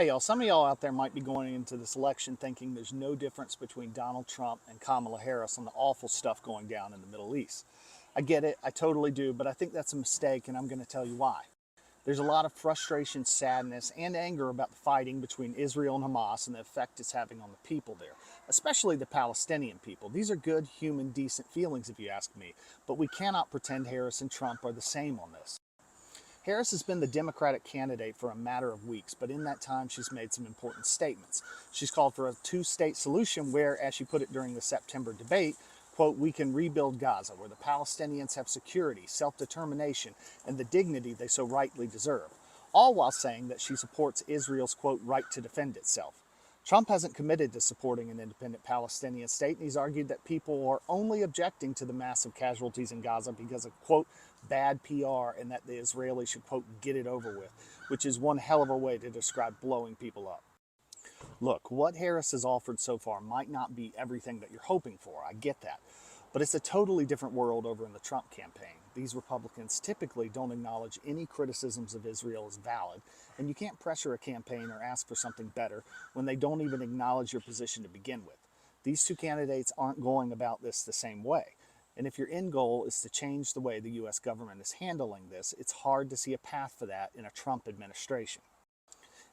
Hey y'all, some of y'all out there might be going into this election thinking there's no difference between Donald Trump and Kamala Harris on the awful stuff going down in the Middle East. I get it, I totally do, but I think that's a mistake and I'm going to tell you why. There's a lot of frustration, sadness, and anger about the fighting between Israel and Hamas and the effect it's having on the people there, especially the Palestinian people. These are good, human, decent feelings if you ask me, but we cannot pretend Harris and Trump are the same on this. Harris has been the Democratic candidate for a matter of weeks, but in that time she's made some important statements. She's called for a two-state solution where, as she put it during the September debate, quote, we can rebuild Gaza, where the Palestinians have security, self-determination, and the dignity they so rightly deserve, all while saying that she supports Israel's, quote, right to defend itself. Trump hasn't committed to supporting an independent Palestinian state, and he's argued that people are only objecting to the massive casualties in Gaza because of, quote, bad PR and that the Israelis should, quote, get it over with, which is one hell of a way to describe blowing people up. Look, what Harris has offered so far might not be everything that you're hoping for, I get that. But it's a totally different world over in the Trump campaign. These Republicans typically don't acknowledge any criticisms of Israel as valid, and you can't pressure a campaign or ask for something better when they don't even acknowledge your position to begin with. These two candidates aren't going about this the same way. And if your end goal is to change the way the U.S. government is handling this, it's hard to see a path for that in a Trump administration.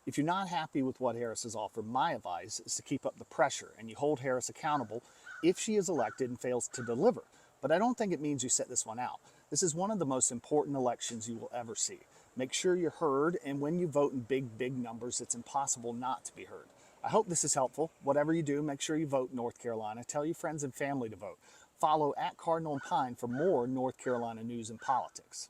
If you're not happy with what Harris has offered, my advice is to keep up the pressure and you hold Harris accountable if she is elected and fails to deliver. But I don't think it means you set this one out. This is one of the most important elections you will ever see. Make sure you're heard, and when you vote in big numbers, it's impossible not to be heard. I hope this is helpful. Whatever you do, make sure you vote North Carolina. Tell your friends and family to vote. Follow @Cardinal and Pine for more North Carolina news and politics.